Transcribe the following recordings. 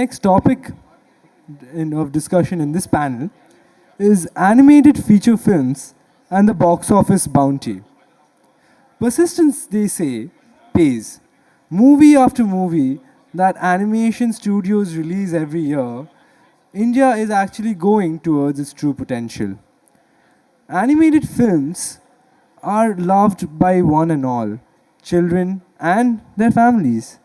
next topic of discussion in this panel is animated feature films and the box office bounty. Persistence, they say, pays. Movie after movie that animation studios release every year, India is actually going towards its true potential. Animated films are loved by one and all, children and their families.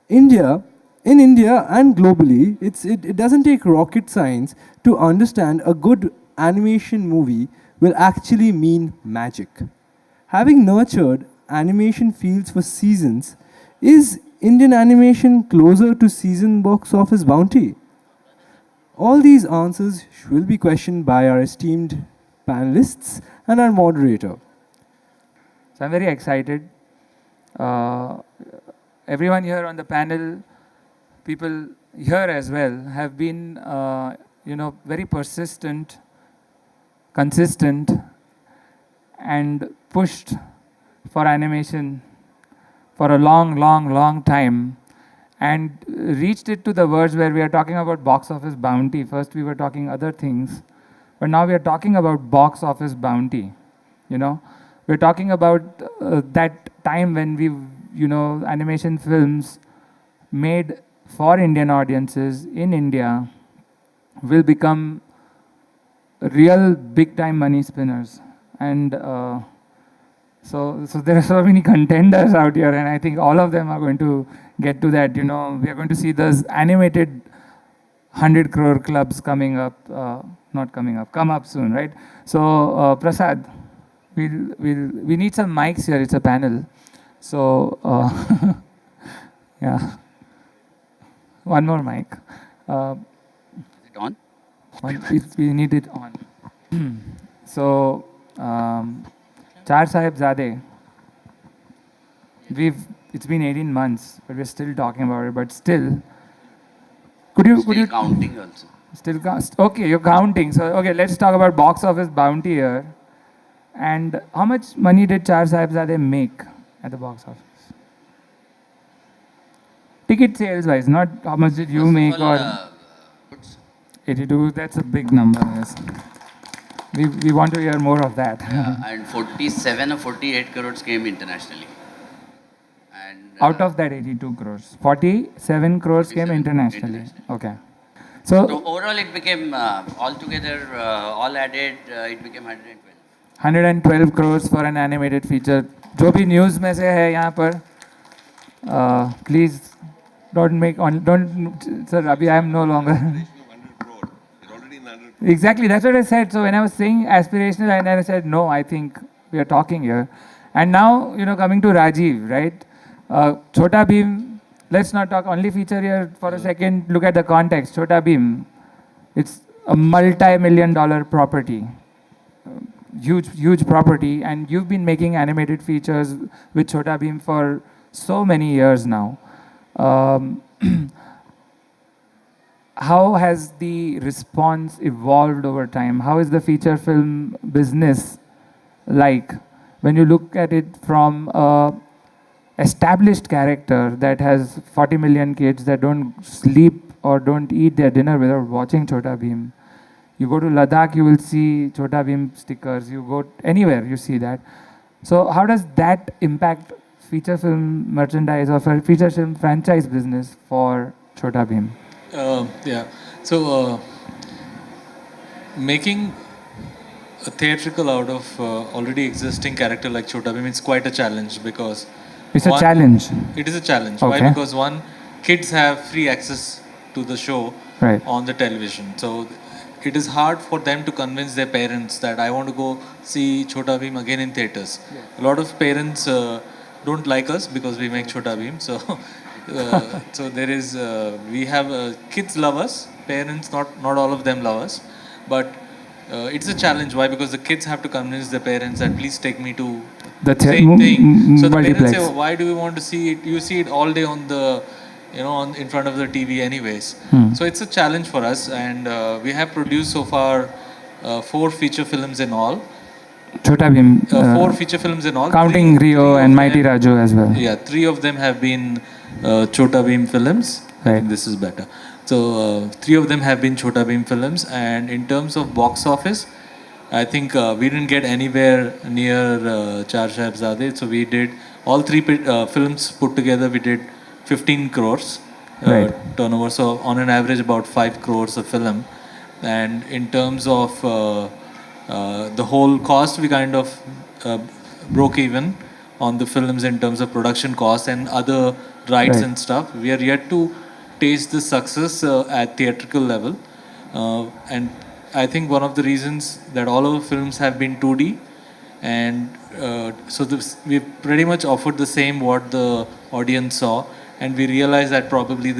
In India and globally, it doesn't take rocket science to understand a good animation movie will actually mean magic. Having nurtured animation fields for seasons, is Indian animation closer to season box office bounty? All these answers will be questioned by our esteemed panelists and our moderator. So I'm very excited. Everyone here on the panel, people here as well, have been, very persistent, consistent, and pushed for animation for a long time, and reached it to the verge where we are talking about box office bounty. First we were talking other things, but now we are talking about box office bounty. We're talking about that time when animation films made for Indian audiences in India will become real big time money spinners. And so there are so many contenders out here, and I think all of them are going to get to that. We are going to see those animated 100 crore clubs coming up, come up soon, right? So Prasad, we need some mics here. It's a panel. So yeah, one more mic. Is it on? We need it on. So Char Sahibzade, it's been 18 months, but we're still talking about it. But still, could you counting also? Still okay, you're counting. So okay, let's talk about box office bounty here. And how much money did Char Sahibzade make at the box office? Ticket sales wise, not how much did you make or 82. That's a big number. Yes. We want to hear more of that. Yeah, and 47 or 48 crores came internationally. And out of that 82 crores, 47 crores came internationally. Okay. So overall it became, altogether, all added, it became 112. 112 crores for an animated feature. जो भी news में से है यहाँ पर, please don't, sir, Abhi, I am no longer. Exactly, that's what I said. So when I was saying aspirational, and I said, no, I think we are talking here. And now, coming to Rajiv, right? Chhota Bheem, let's not talk only feature here for a second. Look at the context. Chhota Bheem, it's a multi-million-dollar property. Huge property. And you've been making animated features with Chhota Bheem for so many years now. How has the response evolved over time? How is the feature film business like when you look at it from a established character that has 40 million kids that don't sleep or don't eat their dinner without watching Chhota Bheem? You go to Ladakh, you will see Chhota Bheem stickers. You go anywhere, you see that. So how does that impact feature film merchandise or feature film franchise business for Chhota Bheem? Yeah. So making a theatrical out of already existing character like Chhota Bheem is quite a challenge because it's a challenge. It is a challenge. Okay. Why? Because kids have free access to the show on the television. So it is hard for them to convince their parents that I want to go see Chhota Bheem again in theaters. Yeah. A lot of parents don't like us because we make Chhota Bheem. So so there is we have kids love us, parents not all of them love us, but it's a challenge. Why? Because the kids have to convince their parents that please take me to the same thing. So the parents say, why do we want to see it? You see it all day on the in front of the TV anyways. So it's a challenge for us, and we have produced so far 4 feature films in all. Chhota Bheem. 4 feature films in all. Counting Rio and Mighty Raju as well. Yeah, 3 of them have been Chhota Bheem films. Right. This is better. So 3 of them have been Chhota Bheem films, and in terms of box office, I think we didn't get anywhere near Char Shahzade. So we did all 3 films put together. We did 15 crores turnover. So on an average, about 5 crores a film. And in terms of the whole cost, we kind of broke even on the films in terms of production costs and other rights and stuff. We are yet to taste the success at theatrical level. And I think one of the reasons that all our films have been 2D, and so we've pretty much offered the same what the audience saw, and we realized that probably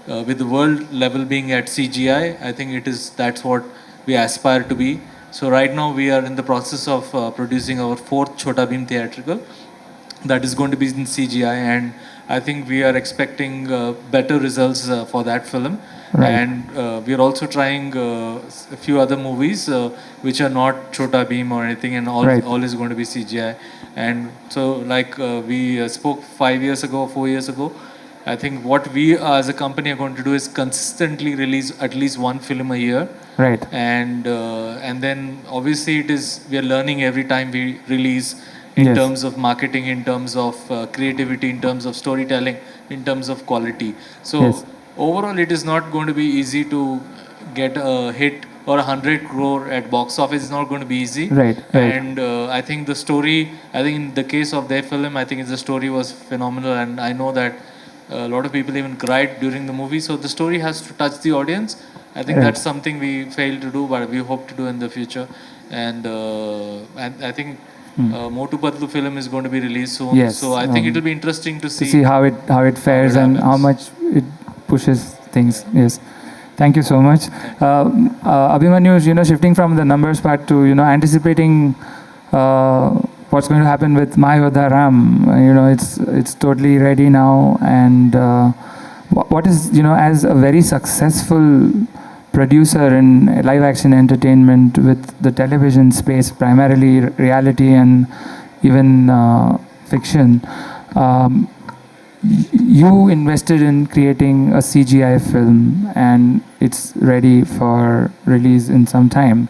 with the world level being at CGI, I think that's what we aspire to be. So right now we are in the process of producing our 4th Chhota Bheem theatrical that is going to be in CGI, and I think we are expecting better results for that film. And we are also trying a few other movies which are not Chhota Bheem or anything, and all is going to be CGI. And so like we spoke 5 years ago, 4 years ago, I think what we as a company are going to do is consistently release at least 1 film a year. And then obviously we are learning every time we release in terms of marketing, in terms of creativity, in terms of storytelling, in terms of quality. So overall, it is not going to be easy to get a hit or 100 crore at box office. It's not going to be easy. And I think the story, I think in the case of their film, I think the story was phenomenal, and I know that a lot of people even cried during the movie. So the story has to touch the audience. I think that's something we failed to do, but we hope to do in the future. And I think Motu Patlu film is going to be released soon. So I think it will be interesting to see how it fares and how much it pushes things. Thank you so much. Abhimanyu, shifting from the numbers part to anticipating what's going to happen with My Yodha Ram. It's totally ready now, and what is as a very successful producer in live action entertainment with the television space, primarily reality and even fiction. You invested in creating a CGI film, and it's ready for release in some time.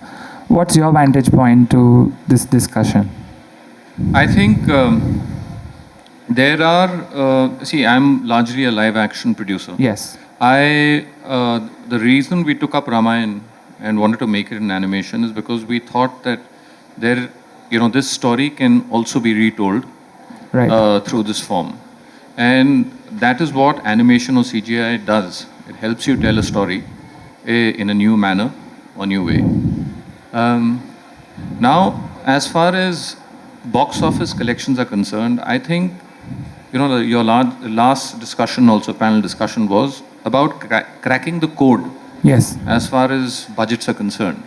What's your vantage point to this discussion? I think there are, I'm largely a live action producer. The reason we took up Ramayana and wanted to make it in animation is because we thought that this story can also be retold through this form. And that is what animation or CGI does. It helps you tell a story in a new manner or new way. Now, as far as box office collections are concerned, I think, your last discussion also, panel discussion, was about cracking the code as far as budgets are concerned.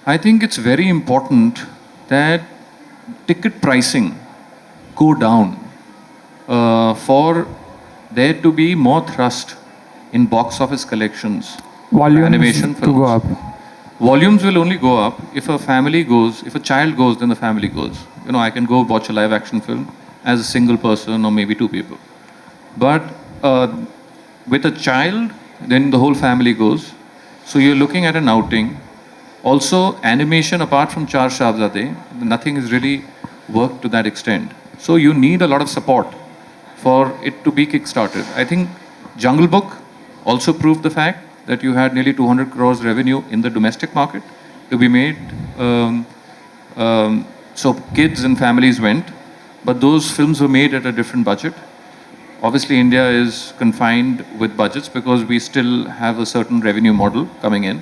I think it's very important that ticket pricing go down for there to be more thrust in box office collections. Volumes animation films. To go up. Volumes will only go up if a child goes, then the family goes. I can go watch a live action film as a single person or maybe 2 people. But with a child, then the whole family goes. So you're looking at an outing. Also, animation, apart from Char Shahzade, nothing is really worked to that extent. So you need a lot of support for it to be kick-started. I think Jungle Book also proved the fact that you had nearly 200 crores revenue in the domestic market to be made. So kids and families went, but those films were made at a different budget. Obviously, India is confined with budgets because we still have a certain revenue model coming in.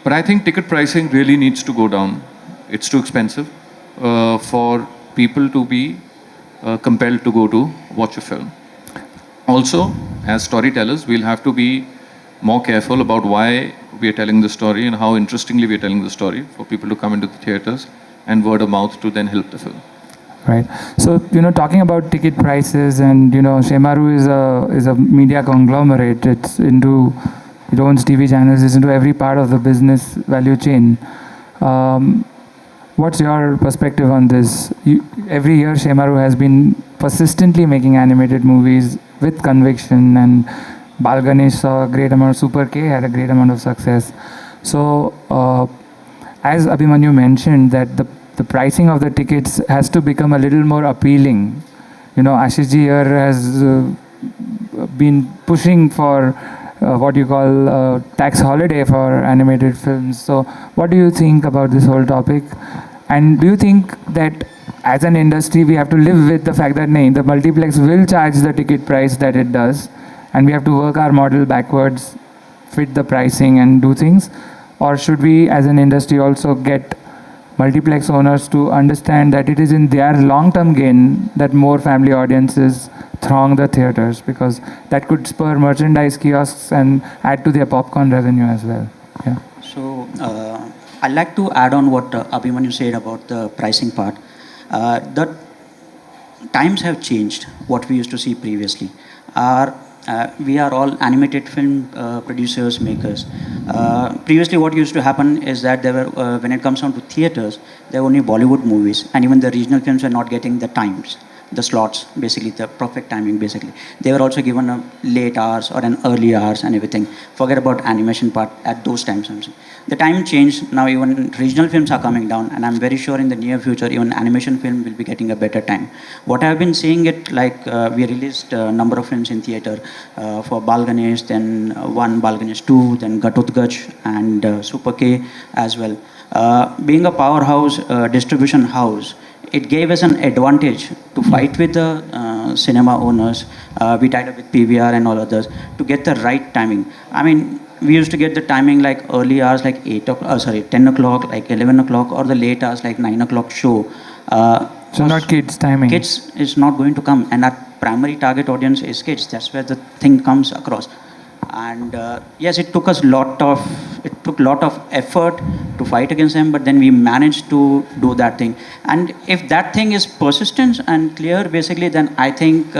But I think ticket pricing really needs to go down. It's too expensive for people to be compelled to go to watch a film. Also, as storytellers, we'll have to be more careful about why we are telling the story and how interestingly we are telling the story for people to come into the theaters and word of mouth to then help the film. Right. So, talking about ticket prices, and, Shemaroo is a media conglomerate. It owns TV channels, it's into every part of the business value chain. What's your perspective on this? Every year, Shemaroo has been persistently making animated movies with conviction and Bal Ganesh saw a great amount, Super K had a great amount of success. So, as Abhimanyu mentioned, that the pricing of the tickets has to become a little more appealing. Ashish ji here has been pushing for what you call tax holiday for animated films. So, what do you think about this whole topic? And do you think that as an industry we have to live with the fact that the multiplex will charge the ticket price that it does, and we have to work our model backwards, fit the pricing and do things? Or should we as an industry also get multiplex owners to understand that it is in their long-term gain that more family audiences throng the theaters, because that could spur merchandise kiosks and add to their popcorn revenue as well? Yeah. So I'd like to add on what Abhimanyu said about the pricing part. The times have changed, what we used to see previously. We are all animated film producers, makers. Previously, what used to happen is that there were, when it comes down to theaters, there were only Bollywood movies, and even the regional films were not getting the times, the slots, basically the perfect timing. Basically, they were also given a late hours or an early hours and everything. Forget about animation part at those times. The time changed. Now even regional films are coming down, and I'm very sure in the near future even animation film will be getting a better time. What I've been seeing it like we released a number of films in theater for Bal Ganesh, then one Bal Ganesh 2, then Gatotgach and Super K as well. Being a powerhouse distribution house, it gave us an advantage to fight with the cinema owners. We tied up with PVR and all others to get the right timing. I mean, we used to get the timing like early hours like 10 o'clock, like 11 o'clock, or the late hours like 9 o'clock show. So not kids timing. Kids is not going to come, and our primary target audience is kids. That's where the thing comes across. And yes, it took a lot of effort to fight against them, but then we managed to do that thing. And if that thing is persistent and clear, basically, then I think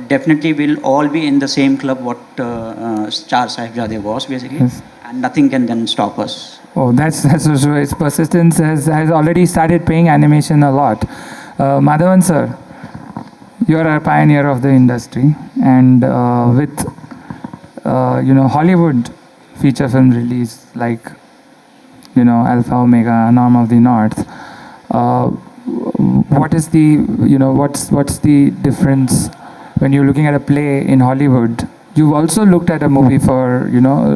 definitely we'll all be in the same club what Char Sahibzade was, basically. Yes. And nothing can then stop us. Oh, that's so true. Its persistence has already started paying animation a lot. Madhvan sir, you are a pioneer of the industry, and with Hollywood feature film release like Alpha Omega, Norm of the North. What is the what's the difference when you're looking at a play in Hollywood? You also looked at a movie for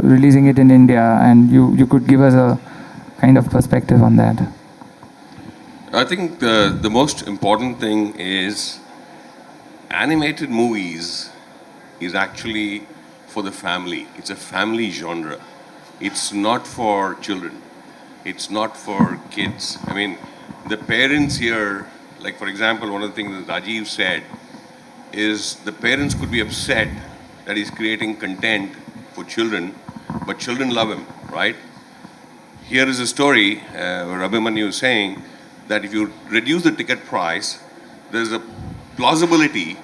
releasing it in India, and you could give us a kind of perspective on that. I think the most important thing is animated movies is actually for the family. It's a family genre. It's not for children. It's not for kids. I mean, the parents here, like for example, one of the things that Rajiv said is the parents could be upset that he's creating content for children, but children love him, right? Here is a story where Abhimanyu is saying that if you reduce the ticket price, there's a plausibility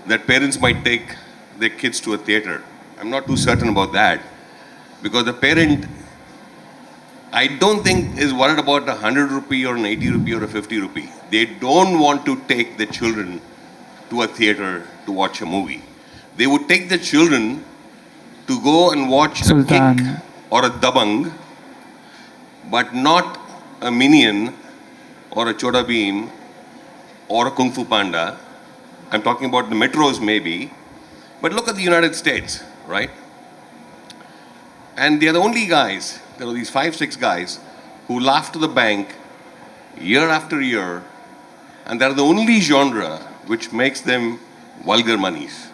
that parents might take their kids to a theater. I'm not too certain about that, because the parent, I don't think is worried about a 100 rupee or an 80 rupee or a 50 rupee. They don't want to take the children to a theater to watch a movie. They would take the children to go and watch Sultan. a Kick or a Dabang, but not a Minion or a Chota Beam or a Kung Fu Panda. I'm talking about the metros maybe. But look at the United States, right? And they are the only guys, there are these 5-6 guys who laugh to the bank year after year, and they're the only genre which makes them vulgar monies.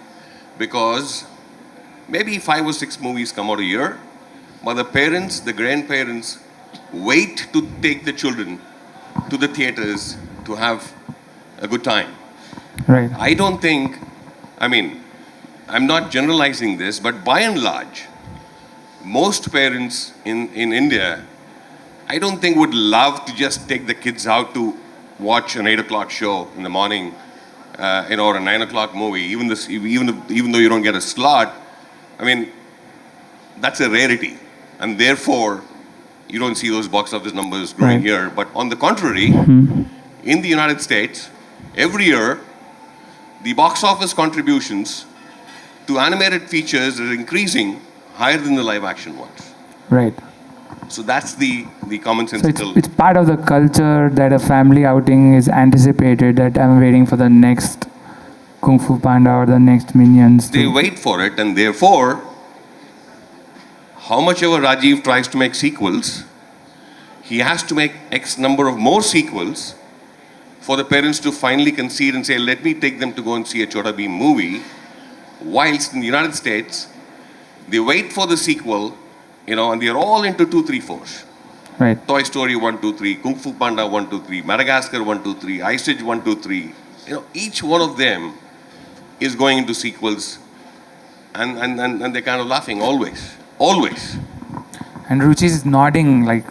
Because maybe 5 or 6 movies come out a year, but the parents, the grandparents, wait to take the children to the theaters to have a good time. Right. I don't think, I mean, I'm not generalizing this, but by and large, most parents in India, I don't think would love to just take the kids out to watch an 8 o'clock show in the morning, or a 9 o'clock movie, even though you don't get a slot. I mean, that's a rarity. And therefore, you don't see those box office numbers growing Right. here. But on the contrary, in the United States, every year, the box office contributions to animated features are increasing higher than the live action ones. Right. So that's the So commonsensical. it's part of the culture that a family outing is anticipated, that I'm waiting for the next Kung Fu Panda or the next Minions. They wait for it, and therefore, how much ever Rajiv tries to make sequels, he has to make X number of more sequels for the parents to finally concede and say, let me take them to go and see a Chota Bheem movie. Whilst in the United States, they wait for the sequel, and they're all into 2, 3, 4s. Right. Toy Story 1, 2, 3, Kung Fu Panda 1, 2, 3, Madagascar 1, 2, 3, Ice Age 1, 2, 3. Each one of them is going into sequels, and they're kind of laughing always. Always. And Ruchi is nodding like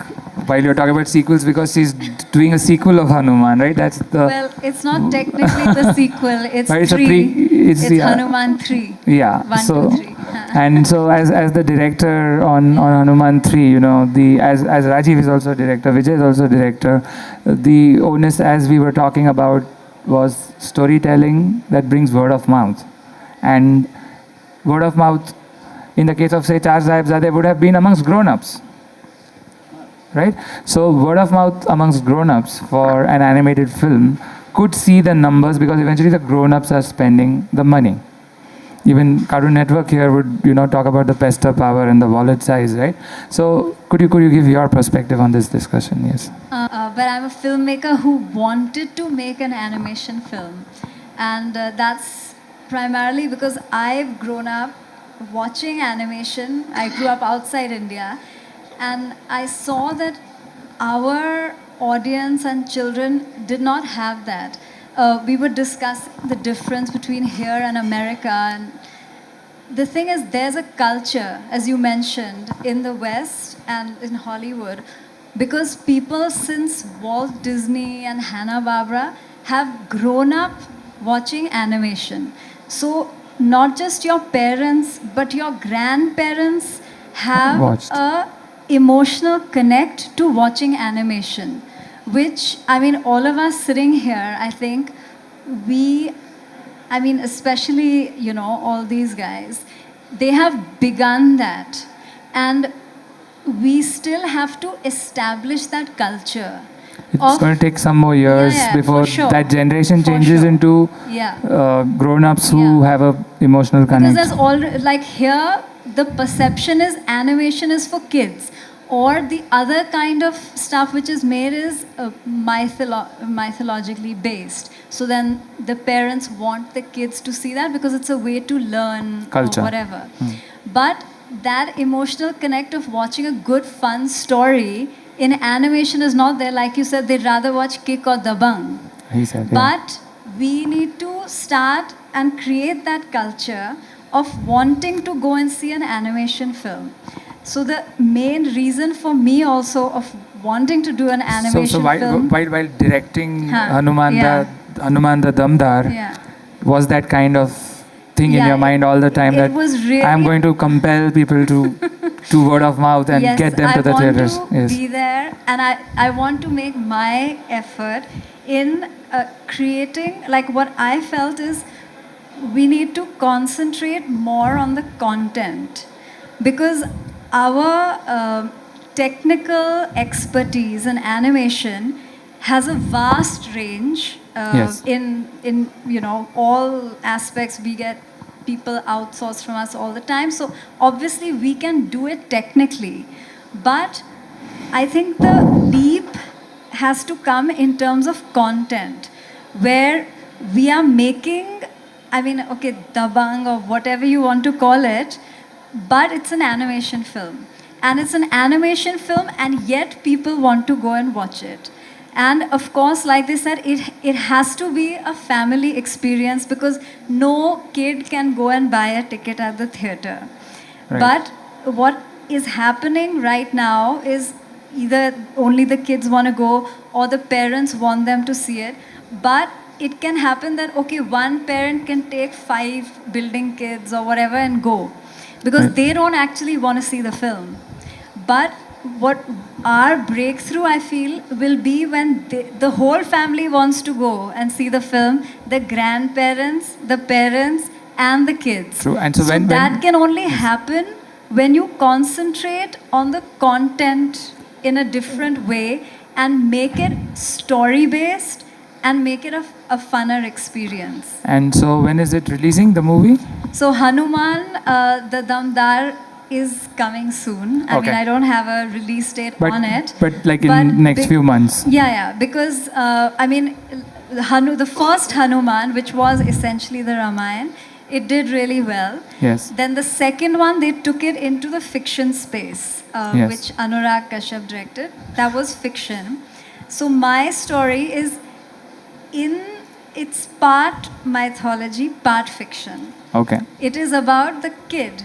while you're talking about sequels because she's doing a sequel of Hanuman, right? That's the. Well, it's not technically the sequel. It's But it's a 3. It's yeah. Hanuman 3. Yeah. 1, So 2, 3. and so as the director on Hanuman 3, as Rajiv is also a director, Vijay is also a director. The onus, as we were talking about, was storytelling that brings word of mouth, and word of mouth. In the case of, say, Char Sahibzade, would have been amongst grown-ups, right? So word of mouth amongst grown-ups for an animated film could see the numbers because eventually the grown-ups are spending the money. Even Cartoon Network here would, talk about the pester power and the wallet size, right? So could you give your perspective on this discussion? Yes. But I'm a filmmaker who wanted to make an animation film, and that's primarily because I've grown up watching animation. I grew up outside India, and I saw that our audience and children did not have that. We were discussing the difference between here and America, and the thing is, there's a culture, as you mentioned, in the West and in Hollywood, because people since Walt Disney and Hanna-Barbera have grown up watching animation. So not just your parents, but your grandparents have a emotional connect to watching animation, which, all of us sitting here, I think especially, all these guys, they have begun that. And we still have to establish that culture. It's going to take some more years before that generation changes into grown-ups who have a emotional connect. Because there's like here, the perception is animation is for kids, or the other kind of stuff which is made is mythologically based. So then the parents want the kids to see that because it's a way to learn culture or whatever. But that emotional connect of watching a good, fun story in animation is not there. Like you said, they'd rather watch Kick or Dabang. He said, But we need to start and create that culture of wanting to go and see an animation film. So the main reason for me also of wanting to do an animation film... While directing Hanuman the Damdar, was that kind of thing in your mind all the time that really, I'm going to compel people to word of mouth and get them to the theaters? I want to be there, and I want to make my effort in creating, like what I felt is we need to concentrate more on the content, because our technical expertise in animation has a vast range in all aspects. We get people outsourced from us all the time, so obviously we can do it technically, but I think the leap has to come in terms of content, where we are making, dabang or whatever you want to call it, but it's an animation film. And it's an animation film, and yet people want to go and watch it. And of course, like they said, it has to be a family experience, because no kid can go and buy a ticket at the theater. Right. But what is happening right now is either only the kids want to go or the parents want them to see it. But it can happen that, one parent can take 5 building kids or whatever and go, because they don't actually want to see the film. But what our breakthrough, I feel, will be when the whole family wants to go and see the film, the grandparents, the parents, and the kids. True. And so when that can only happen when you concentrate on the content in a different way and make it story based and make it a funner experience. And so when is it releasing, the movie? So Hanuman, the Damdar is coming soon. I mean, I don't have a release date on it. But like in next few months. Yeah, because I mean, the first Hanuman, which was essentially the Ramayana, it did really well. Yes. Then the second one, they took it into the fiction space, which Anurag Kashyap directed. That was fiction. So my story is it's part mythology, part fiction. Okay. It is about the kid,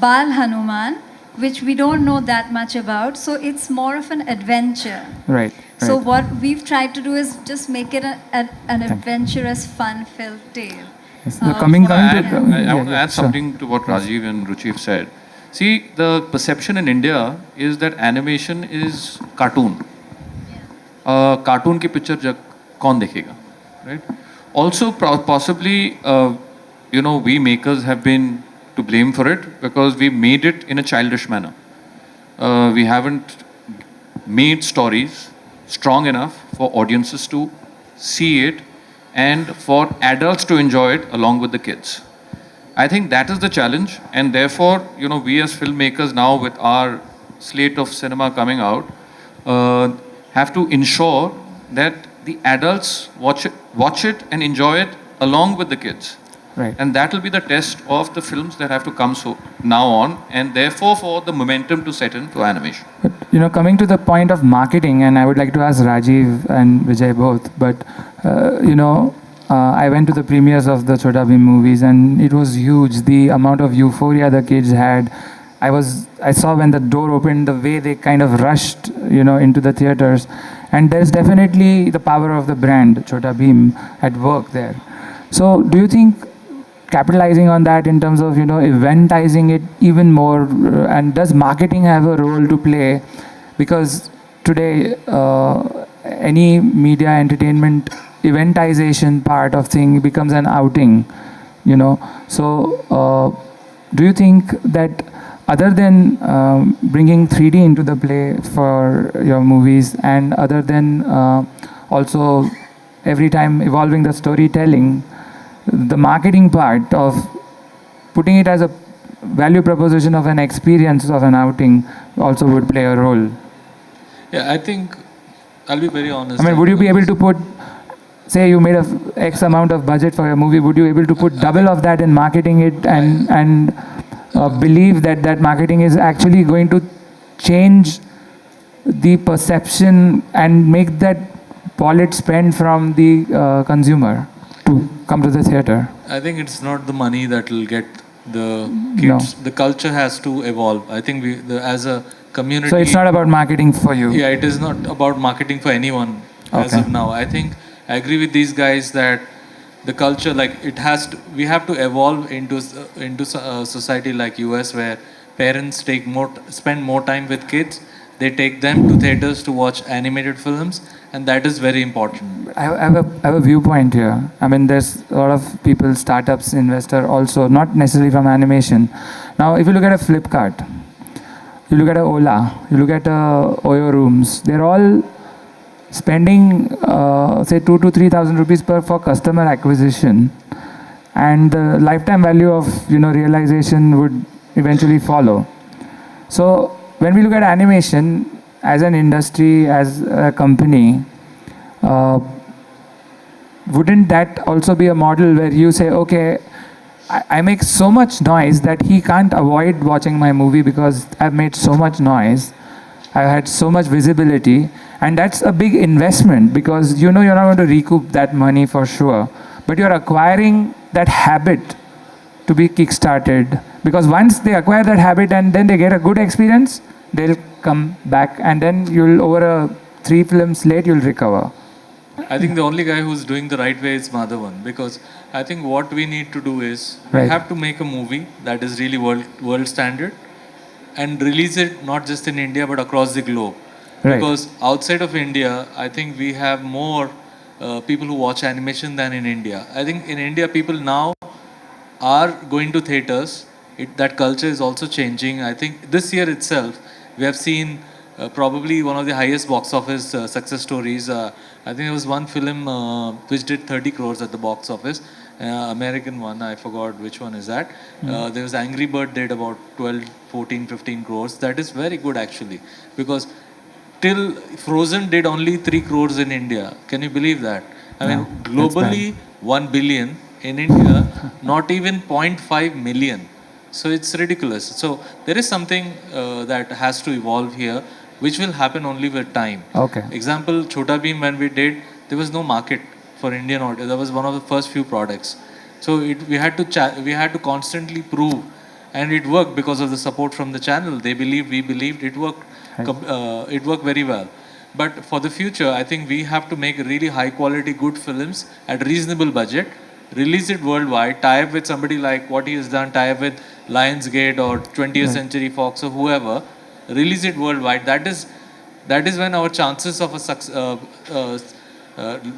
Bal Hanuman, which we don't know that much about. So it's more of an adventure. Right. So what we've tried to do is just make it an adventurous, fun-filled tale. Yes. I want to add something to what Rajiv and Ruchi have said. See, the perception in India is that animation is cartoon. Cartoon ki picture kaun dekhega, right? Also, possibly, we makers have been to blame for it because we made it in a childish manner. We haven't made stories strong enough for audiences to see it and for adults to enjoy it along with the kids. I think that is the challenge, and therefore, we as filmmakers now with our slate of cinema coming out, have to ensure that the adults watch it and enjoy it along with the kids. Right. And that will be the test of the films that have to come now on, and therefore for the momentum to set into animation. But, coming to the point of marketing, and I would like to ask Rajiv and Vijay both, but, I went to the premieres of the Chhota Bheem movies and it was huge. The amount of euphoria the kids had. I saw when the door opened, the way they kind of rushed, into the theaters. And there's definitely the power of the brand, Chhota Bheem, at work there. So do you think capitalizing on that in terms of, eventizing it even more, and does marketing have a role to play? Because today, any media entertainment eventization part of thing becomes an outing, So do you think that other than bringing 3D into the play for your movies, and other than also every time evolving the storytelling, the marketing part of putting it as a value proposition of an experience of an outing also would play a role? Yeah, I think, I'll be very honest. I mean, would you be able to put, say you made a X amount of budget for a movie, would you be able to put double of that in marketing it and believe that marketing is actually going to change the perception and make that wallet spend from the consumer to come to the theater? I think it's not the money that will get the kids. No. The culture has to evolve. I think as a community... So it's not about marketing for you? Yeah, it is not about marketing for anyone as of now. I think I agree with these guys that the culture, we have to evolve into a society like US where parents spend more time with kids. They take them to theaters to watch animated films, and that is very important. I have a viewpoint here. I mean, there's a lot of people, startups, investor also, not necessarily from animation. Now, if you look at a Flipkart, you look at a Ola, you look at a Oyo Rooms, they're all spending, say, 2,000 to 3,000 rupees for customer acquisition, and the lifetime value of realization would eventually follow. So when we look at animation as an industry, as a company, wouldn't that also be a model where you say, okay, I make so much noise that he can't avoid watching my movie because I've made so much noise, I've had so much visibility, and that's a big investment because you're not going to recoup that money for sure, but you're acquiring that habit to be kickstarted, because once they acquire that habit and then they get a good experience, they'll come back, and then over a 3 film slate, you'll recover. I think the only guy who's doing the right way is Madhvan, because I think what we need to do is we have to make a movie that is really world standard and release it not just in India but across the globe. Right. Because outside of India, I think we have more people who watch animation than in India. I think in India, people now are going to theaters. That culture is also changing. I think this year itself, we have seen probably one of the highest box office success stories. I think there was one film which did 30 crores at the box office. American one, I forgot which one is that. There was Angry Bird did about 12, 14, 15 crores. That is very good actually, because till Frozen did only 3 crores in India. Can you believe that? I mean, globally 1 billion, in India not even 0.5 million. So it's ridiculous. So there is something that has to evolve here, which will happen only with time. Okay. Example, Chhota Bheem, when we did, there was no market for Indian audience. That was one of the first few products. So we had to constantly prove, and it worked because of the support from the channel. They believed, we believed, it worked. It worked very well. But for the future, I think we have to make really high quality, good films at reasonable budget, release it worldwide, tie up with somebody like what he has done, tie up with Lionsgate or 20th Century Fox or whoever, release it worldwide. That is when our chances of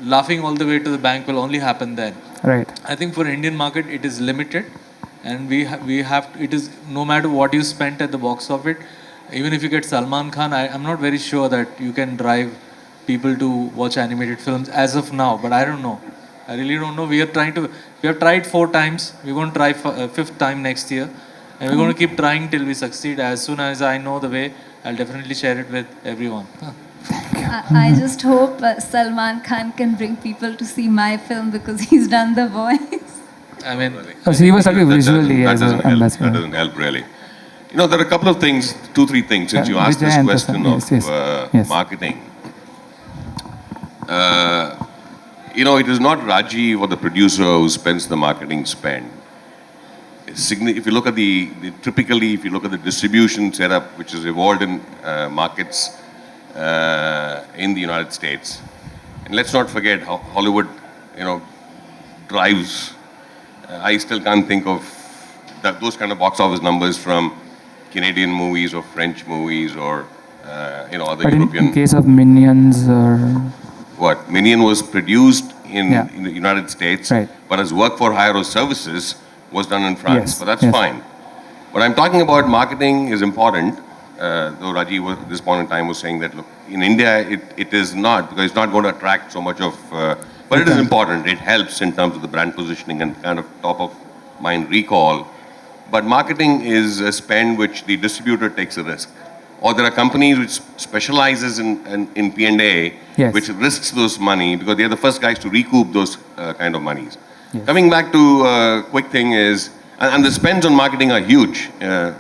laughing all the way to the bank will only happen then. Right. I think for Indian market, it is limited, and we have it is no matter what you spent at the box of it. Even if you get Salman Khan, I'm not very sure that you can drive people to watch animated films as of now. But I don't know. I really don't know. We have tried 4 times. We're going to try 5th time next year. And we're going to keep trying till we succeed. As soon as I know the way, I'll definitely share it with everyone. I just hope Salman Khan can bring people to see my film because he's done the voice. I mean, so he was talking visually as an That ambassador. doesn't help really. You know, there are a couple of things, 2, 3 things, since you asked Vijay this and question Prasad. of Yes. marketing. You know, it is not Rajiv or the producer who spends the marketing spend. If you look at typically, if you look at the distribution setup, which is evolved in markets in the United States, and let's not forget how Hollywood, you know, drives. I still can't think of those kind of box office numbers from Canadian movies or French movies or you know, other But European. in case of Minions or... What? Minion was produced in the United States, Right. but as work for hire or services was done in France. Yes, But that's yes. fine. What I'm talking about, marketing is important, though Rajiv at this point in time was saying that, look, in India it is not, because it's not going to attract so much of, but it is important. It helps in terms of the brand positioning and kind of top of mind recall. But marketing is a spend which the distributor takes a risk. Or there are companies which specializes in P&A, Yes. which risks those money because they're the first guys to recoup those kind of monies. Yes. Coming back to quick thing is, and the spends on marketing are huge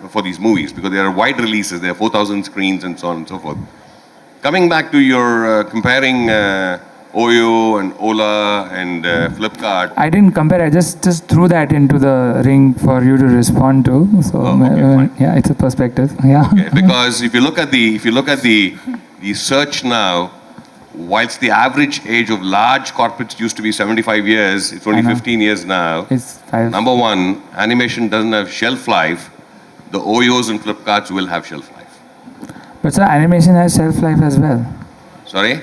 for these movies because there are wide releases, there are 4,000 screens and so on and so forth. Coming back to your comparing Oyo and Ola and Flipkart. I didn't compare. I just threw that into the ring for you to respond to. So fine. yeah, it's a perspective. Yeah. Okay, because if you look at the search now, whilst the average age of large corporates used to be 75 years, it's only 15 years now. It's 5. Number one, animation doesn't have shelf life. The Oyos and Flipkarts will have shelf life. But sir, animation has shelf life as well. Sorry?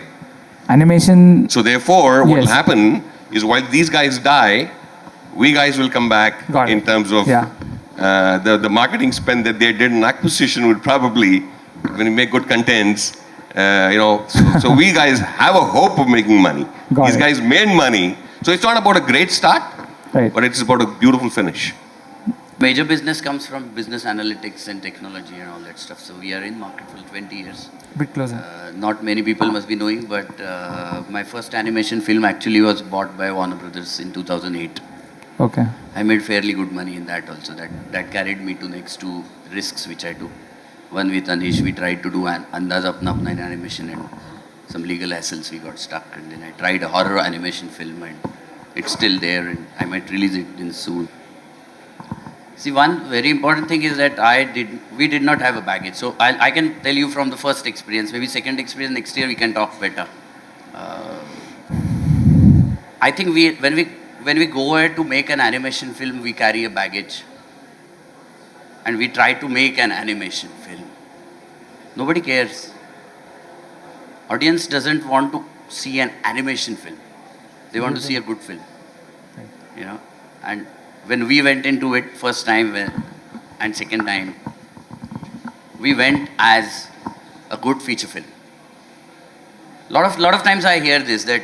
Animation. So therefore, what will Yes. happen is while these guys die, we guys will come back Got it. in terms of the marketing spend that they did in acquisition would probably, when you make good contents, you know, so we guys have a hope of making money. Got These it. guys made money. So it's not about a great start, Right. but it's about a beautiful finish. Major business comes from business analytics and technology and all that stuff. So we are in market for 20 years. Bit closer. Not many people must be knowing, but my first animation film actually was bought by Warner Brothers in 2008. Okay. I made fairly good money in that also. That carried me to next 2 risks which I took. One with Anish, we tried to do an Andaz Apna Apna in animation, and some legal hassles we got stuck. And then I tried a horror animation film, and it's still there, and I might release it in soon. See, one very important thing is that we did not have a baggage. So I can tell you from the first experience, maybe second experience next year we can talk better. I think when we go ahead to make an animation film, we carry a baggage. And we try to make an animation film. Nobody cares. Audience doesn't want to see an animation film. They want to see a good film. You know, and when we went into it first time and second time, we went as a good feature film. Lot of times I hear this, that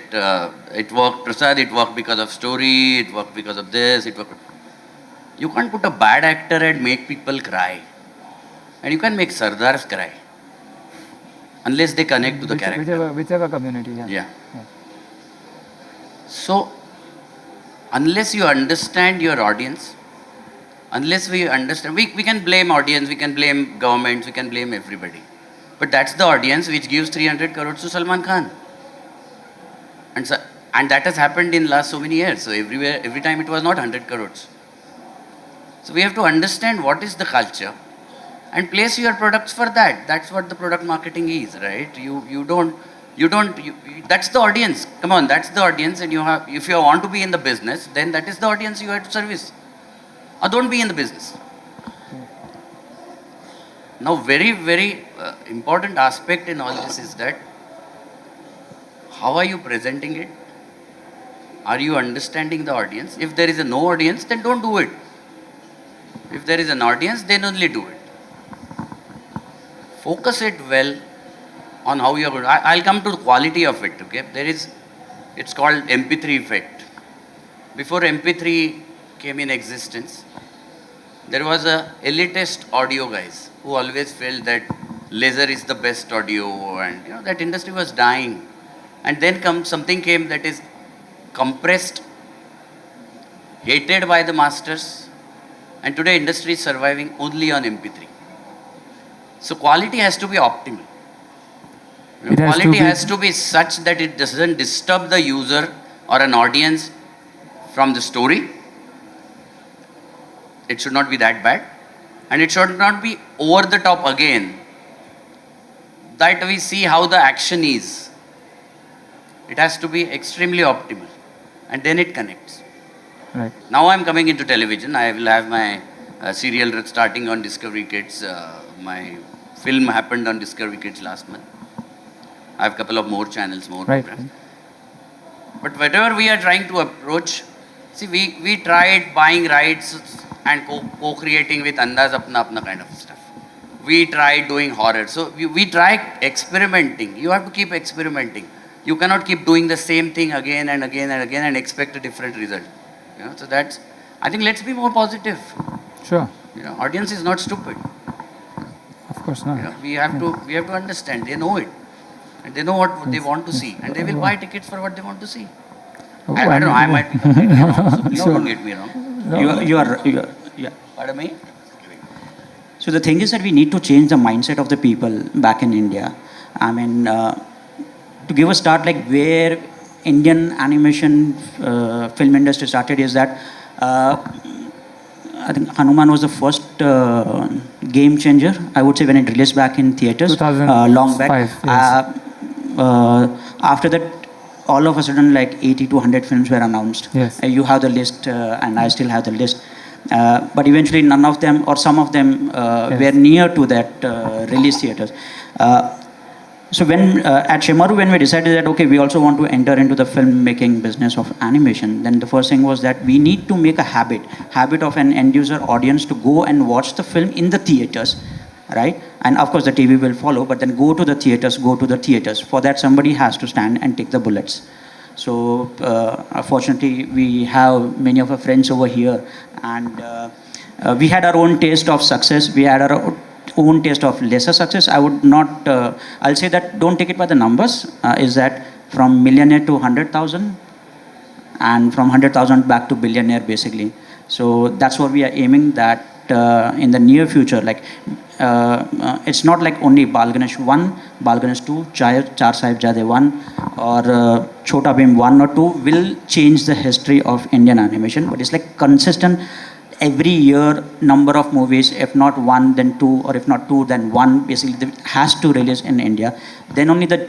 it worked, Prasad, it worked because of story, it worked because of this, it worked. You can't put a bad actor and make people cry. And you can make Sardars cry. Unless they connect to the character. Whichever community, Yeah. So, unless you understand your audience, unless we understand, we can blame audience, we can blame governments, we can blame everybody. But that's the audience which gives 300 crores to Salman Khan. And that has happened in last so many years. So every time it was not 100 crores. So we have to understand what is the culture and place your products for that. That's what the product marketing is, right? That's the audience. Come on, that's the audience, and if you want to be in the business, then that is the audience you have to service. Or don't be in the business. Now, very, very important aspect in all this is that how are you presenting it? Are you understanding the audience? If there is no audience, then don't do it. If there is an audience, then only do it. Focus it well on how you are going to. I'll come to the quality of it, okay? It's called MP3 effect. Before MP3 came in existence, there was a elitist audio guys who always felt that laser is the best audio, and that industry was dying. And then something came that is compressed, hated by the masters, and today industry is surviving only on MP3. So quality has to be optimal. Quality has to be such that it doesn't disturb the user or an audience from the story. It should not be that bad. And it should not be over the top again, that we see how the action is. It has to be extremely optimal. And then it connects. Right. Now I'm coming into television. I will have my serial starting on Discovery Kids. My film happened on Discovery Kids last month. I have a couple of more channels, more programs. But whatever we are trying to approach, see, we tried buying rights and co-creating with Andaz Apna kind of stuff. We tried doing horror. So we try experimenting. You have to keep experimenting. You cannot keep doing the same thing again and again and again and expect a different result. So that's, I think, let's be more positive. Sure. Audience is not stupid. Of course not. We have to understand. They know it. And they know what they want to see. And they will buy tickets for what they want to see. I don't know, I might be completely wrong, so please don't get me wrong. You are, yeah. Pardon me? So the thing is that we need to change the mindset of the people back in India. I mean, to give a start, like where Indian animation film industry started is that I think Hanuman was the first game changer, I would say, when it released back in theaters, long back. Yes. After that, all of a sudden, like 80 to 100 films were announced. Yes. You have the list, and I still have the list. But eventually, none of them, or some of them, were near to that release theaters. So when at Shemaroo, when we decided that, okay, we also want to enter into the filmmaking business of animation, then the first thing was that we need to make a habit of an end user audience to go and watch the film in the theaters, right? And of course the TV will follow, but then go to the theaters. For that, somebody has to stand and take the bullets. So fortunately, we have many of our friends over here, and we had our own taste of success. We had our own taste of lesser success. I would not, I'll say that don't take it by the numbers, is that from millionaire to 100,000 and from 100,000 back to billionaire basically. So that's what we are aiming that in the near future, like it's not like only Bal Ganesh 1, Bal Ganesh 2, Char Sahibzade 1 or Chota Bhim 1 or 2 will change the history of Indian animation, but it's like consistent. Every year, number of movies, if not one, then two, or if not two, then one, basically has to release in India. Then only the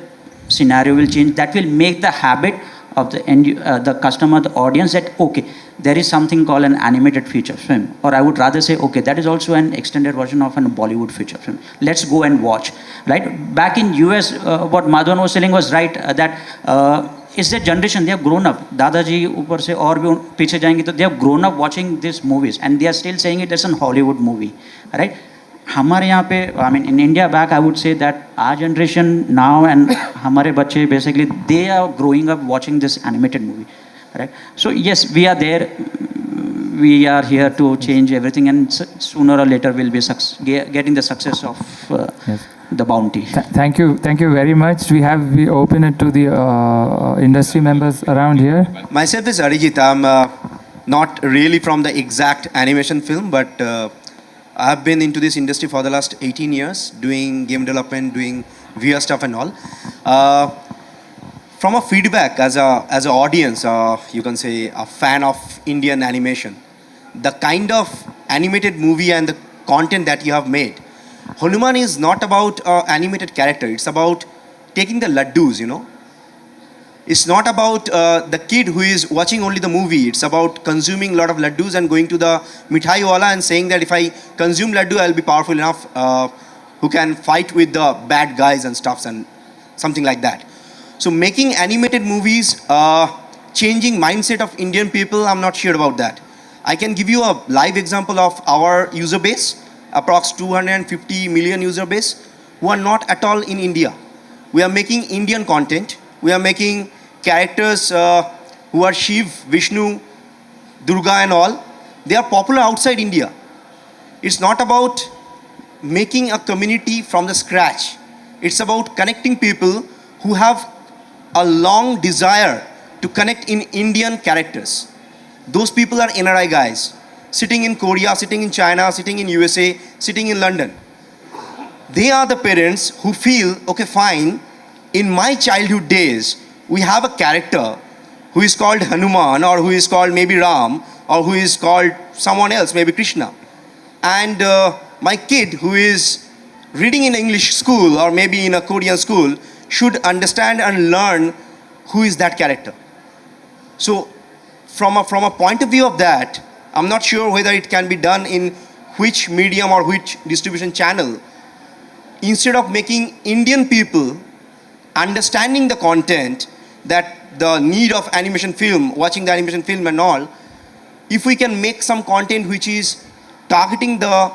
scenario will change. That will make the habit of the customer, the audience, that okay, there is something called an animated feature film, or I would rather say, okay, that is also an extended version of a Bollywood feature film. Let's go and watch. Right? Back in US, what Madhvan was saying was right. That is that generation, they have grown up. Dadaji ऊपर से और भी पीछे जाएंगे तो they have grown up watching these movies and they are still saying it as a Hollywood movie, right? हमारे यहाँ पे, I mean, in India back, I would say that our generation now and हमारे बच्चे basically they are growing up watching this animated movie, right? So yes, we are there. We are here to change everything, and sooner or later we'll be getting the success of the bounty. Thank you very much. We open it to the industry members around here. Myself is Arijit. I'm not really from the exact animation film, but I have been into this industry for the last 18 years, doing game development, doing VR stuff and all. From a feedback as an audience, you can say a fan of Indian animation, the kind of animated movie and the content that you have made, Hanuman is not about animated character. It's about taking the laddus, you know. It's not about the kid who is watching only the movie. It's about consuming a lot of laddus and going to the mithai wala and saying that if I consume laddu, I'll be powerful enough who can fight with the bad guys and stuffs and something like that. So making animated movies, changing mindset of Indian people, I'm not sure about that. I can give you a live example of our user base, approx 250 million user base, who are not at all in India. We are making Indian content. We are making characters who are Shiv, Vishnu, Durga and all. They are popular outside India. It's not about making a community from the scratch. It's about connecting people who have a long desire to connect in Indian characters. Those people are NRI guys, sitting in Korea, sitting in China, sitting in USA, sitting in London. They are the parents who feel, okay, fine, in my childhood days, we have a character who is called Hanuman, or who is called maybe Ram, or who is called someone else, maybe Krishna. And my kid who is reading in English school or maybe in a Korean school should understand and learn who is that character. So from a point of view of that, I'm not sure whether it can be done in which medium or which distribution channel. Instead of making Indian people understanding the content, that the need of animation film, watching the animation film and all, if we can make some content which is targeting the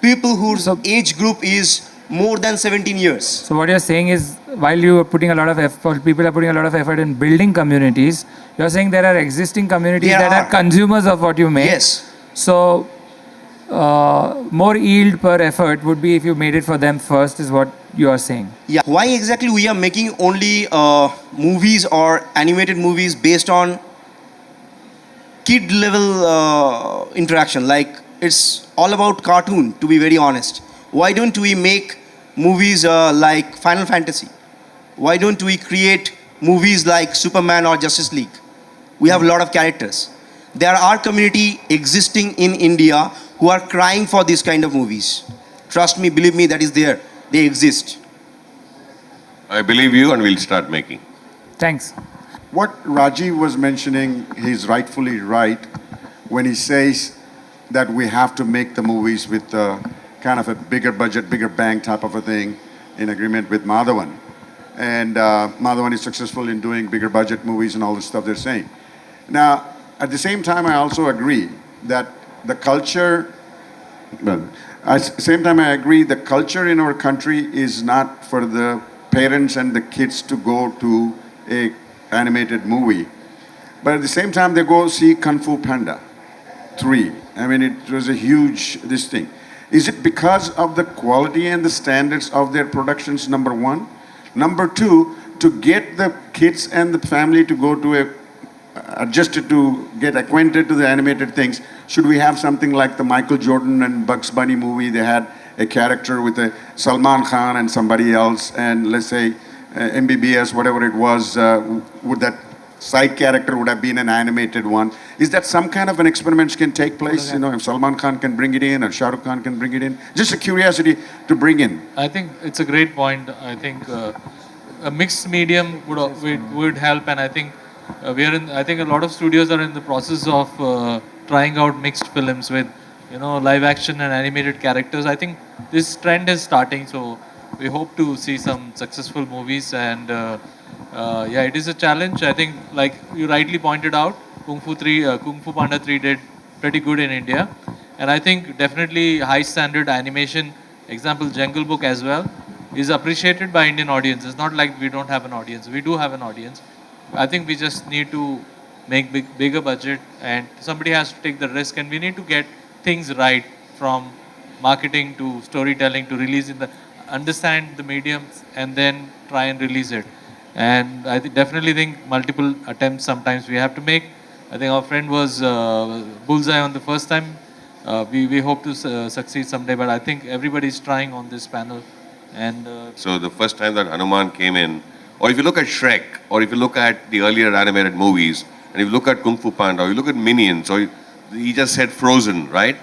people whose age group is more than 17 years. So what you're saying is, while you are putting a lot of effort, people are putting a lot of effort in building communities, you're saying there are existing communities that are consumers of what you make. Yes. So more yield per effort would be if you made it for them first, is what you are saying. Yeah. Why exactly we are making only movies or animated movies based on kid level interaction? Like it's all about cartoon, to be very honest. Why don't we make movies like Final Fantasy? Why don't we create movies like Superman or Justice League? We have a lot of characters. There are community existing in India who are crying for these kind of movies. Trust me, believe me, that is there. They exist. I believe you, and we'll start making. Thanks. What Rajiv was mentioning, he's rightfully right when he says that we have to make the movies with kind of a bigger budget, bigger bang type of a thing in agreement with Madhvan. And Madhvan is successful in doing bigger budget movies and all the stuff they're saying. Now, at the same time, I also agree that the culture, well, at the same time I agree the culture in our country is not for the parents and the kids to go to a animated movie. But at the same time, they go see Kung Fu Panda 3. I mean, it was a huge, this thing. Is it because of the quality and the standards of their productions, number one? Number two, to get the kids and the family to go to adjusted to get acquainted to the animated things, should we have something like the Michael Jordan and Bugs Bunny movie? They had a character with a Salman Khan and somebody else, and let's say MBBS, whatever it was, would that side character would have been an animated one? Is that some kind of an experiment can take place? You know, if Salman Khan can bring it in or Shah Rukh Khan can bring it in? Just a curiosity to bring in. I think it's a great point. I think a mixed medium would help, and I think I think a lot of studios are in the process of trying out mixed films with, live action and animated characters. I think this trend is starting, so we hope to see some successful movies, and Yeah, it is a challenge. I think, like you rightly pointed out, Kung Fu Panda 3 did pretty good in India. And I think definitely high standard animation, example Jungle Book as well, is appreciated by Indian audience. It's not like we don't have an audience. We do have an audience. I think we just need to make bigger budget, and somebody has to take the risk, and we need to get things right from marketing to storytelling to releasing understand the mediums and then try and release it. And I definitely think multiple attempts sometimes we have to make. I think our friend was bullseye on the first time. We hope to succeed someday, but I think everybody's trying on this panel. And so the first time that Hanuman came in, or if you look at Shrek, or if you look at the earlier animated movies, and if you look at Kung Fu Panda, or you look at Minions, or he just said Frozen, right?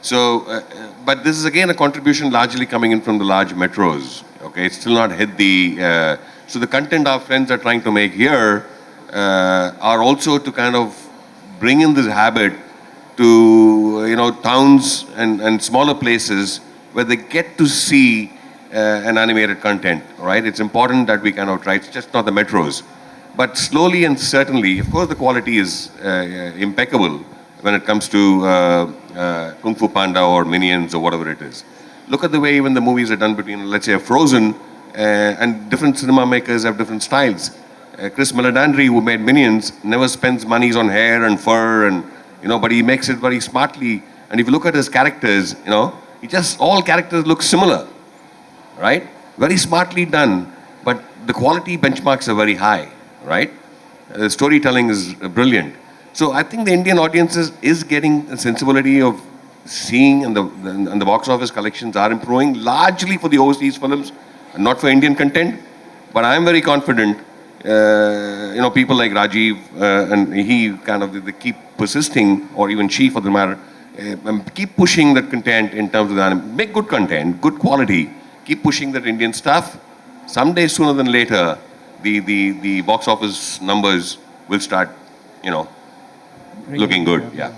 So, but this is again a contribution largely coming in from the large metros. Okay, it's still not hit the. So the content our friends are trying to make here are also to kind of bring in this habit to towns and smaller places where they get to see an animated content. Right? It's important that we kind of try. It's just not the metros, but slowly and certainly, of course, the quality is impeccable when it comes to Kung Fu Panda or Minions or whatever it is. Look at the way even the movies are done between, let's say, Frozen, and different cinema makers have different styles. Chris Meledandri, who made Minions, never spends monies on hair and fur, and but he makes it very smartly. And if you look at his characters, all characters look similar, right? Very smartly done, but the quality benchmarks are very high, right? The storytelling is brilliant. So I think the Indian audience is getting a sensibility of seeing, and the box office collections are improving largely for the overseas films, and not for Indian content. But I am very confident. People like Rajiv and he they keep persisting, or even she for the matter, keep pushing that content in terms of the anime. Make good content, good quality. Keep pushing that Indian stuff. Someday, sooner than later, the box office numbers will start, looking good. Yeah.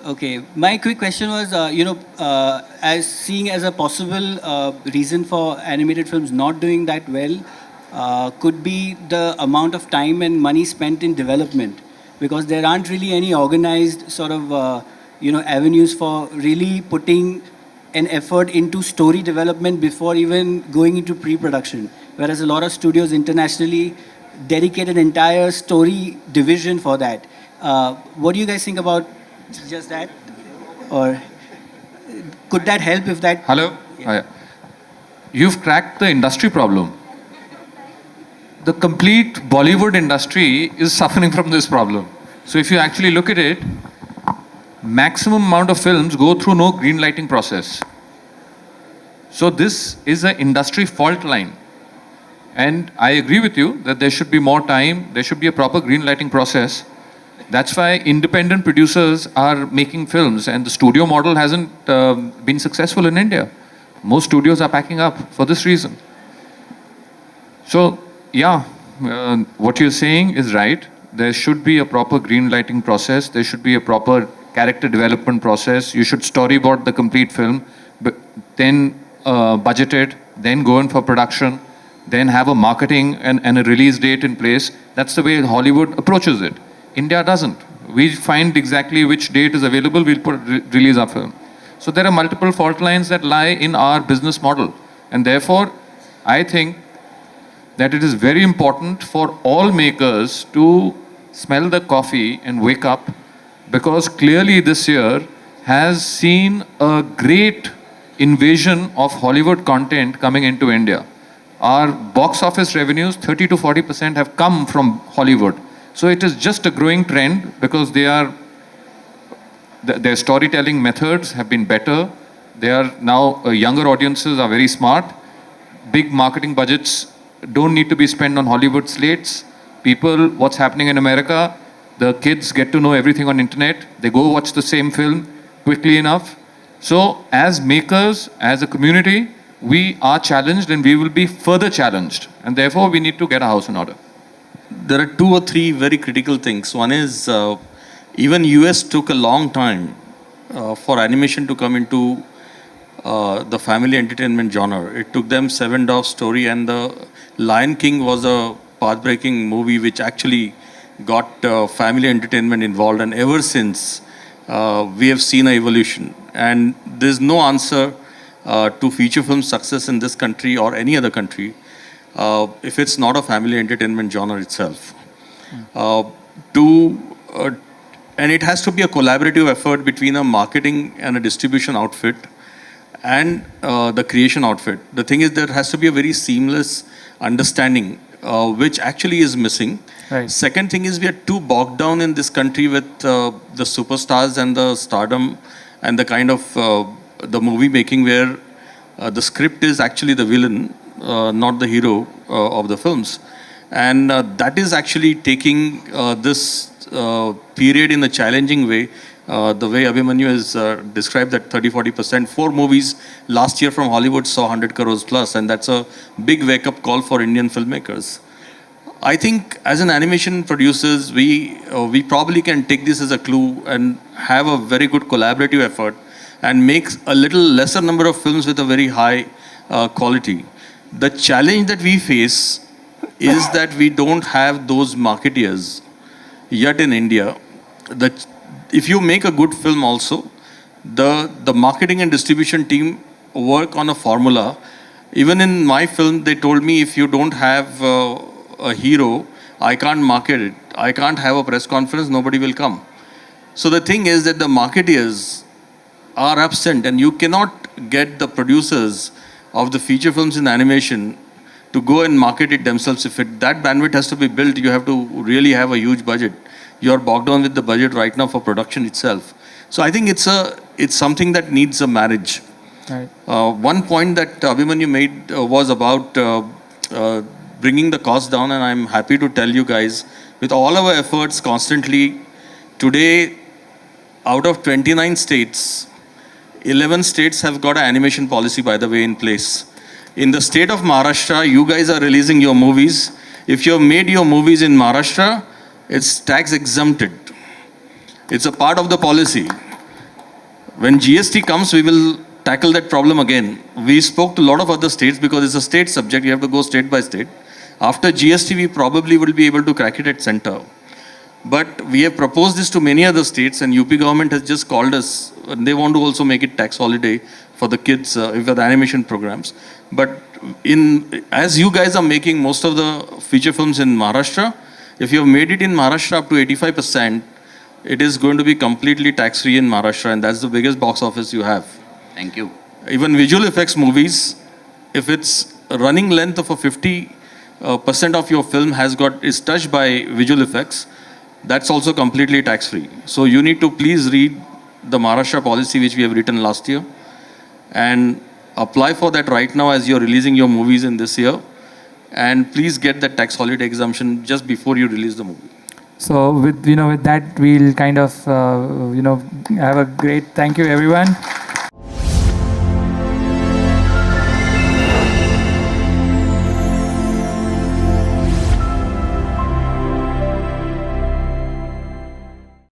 Okay, my quick question was, as seeing as a possible reason for animated films not doing that well, could be the amount of time and money spent in development, because there aren't really any organized sort of, avenues for really putting an effort into story development before even going into pre-production. Whereas a lot of studios internationally dedicate an entire story division for that. What do you guys think about just that? Or could that help if that... Hello? Yeah. You've cracked the industry problem. The complete Bollywood industry is suffering from this problem. So if you actually look at it, maximum amount of films go through no green lighting process. So this is an industry fault line. And I agree with you that there should be more time, there should be a proper green lighting process. That's why independent producers are making films, and the studio model hasn't been successful in India. Most studios are packing up for this reason. So, yeah, what you're saying is right. There should be a proper green lighting process. There should be a proper character development process. You should storyboard the complete film, then budget it, then go in for production, then have a marketing and a release date in place. That's the way Hollywood approaches it. India doesn't. We find exactly which date is available, we'll release our film. So there are multiple fault lines that lie in our business model. And therefore, I think that it is very important for all makers to smell the coffee and wake up, because clearly this year has seen a great invasion of Hollywood content coming into India. Our box office revenues, 30 to 40% have come from Hollywood. So it is just a growing trend, because their storytelling methods have been better. They are now, younger audiences are very smart. Big marketing budgets don't need to be spent on Hollywood slates. People, what's happening in America, the kids get to know everything on internet. They go watch the same film quickly enough. So as makers, as a community, we are challenged, and we will be further challenged. And therefore, we need to get our house in order. There are 2 or 3 very critical things. One is, even US took a long time for animation to come into the family entertainment genre. It took them 7 Dwarfs story, and the Lion King was a path-breaking movie which actually got family entertainment involved, and ever since we have seen an evolution. And there's no answer to feature film success in this country or any other country if it's not a family entertainment genre itself. And it has to be a collaborative effort between a marketing and a distribution outfit and the creation outfit. The thing is, there has to be a very seamless understanding, which actually is missing. Right. Second thing is, we are too bogged down in this country with the superstars and the stardom and the kind of the movie making where the script is actually the villain, not the hero of the films. And that is actually taking this period in a challenging way. The way Abhimanyu has described that 30-40%. 4 movies last year from Hollywood saw 100 crores plus, and that's a big wake-up call for Indian filmmakers. I think as an animation producers, we probably can take this as a clue and have a very good collaborative effort and make a little lesser number of films with a very high quality. The challenge that we face is that we don't have those marketeers yet in India. If you make a good film also, the marketing and distribution team work on a formula. Even in my film, they told me, if you don't have a hero, I can't market it. I can't have a press conference, nobody will come. So the thing is that the marketeers are absent, and you cannot get the producers of the feature films in animation to go and market it themselves. If that bandwidth has to be built, you have to really have a huge budget. You're bogged down with the budget right now for production itself. So I think it's something that needs a marriage. Right. One point that Abhimanyu made was about bringing the cost down, and I'm happy to tell you guys, with all our efforts constantly, today, out of 29 states, 11 states have got an animation policy, by the way, in place. In the state of Maharashtra, you guys are releasing your movies. If you have made your movies in Maharashtra, it's tax exempted. It's a part of the policy. When GST comes, we will tackle that problem again. We spoke to a lot of other states because it's a state subject. You have to go state by state. After GST, we probably will be able to crack it at center. But we have proposed this to many other states, and UP government has just called us. And they want to also make it tax holiday for the kids, for the animation programs. But as you guys are making most of the feature films in Maharashtra, if you have made it in Maharashtra up to 85%, it is going to be completely tax-free in Maharashtra, and that's the biggest box office you have. Thank you. Even visual effects movies, if it's a running length of a 50% of your film is touched by visual effects, that's also completely tax-free. So you need to please read the Maharashtra policy which we have written last year and apply for that right now as you're releasing your movies in this year. And please get that tax holiday exemption just before you release the movie. So with that, we'll kind of have a great thank you everyone.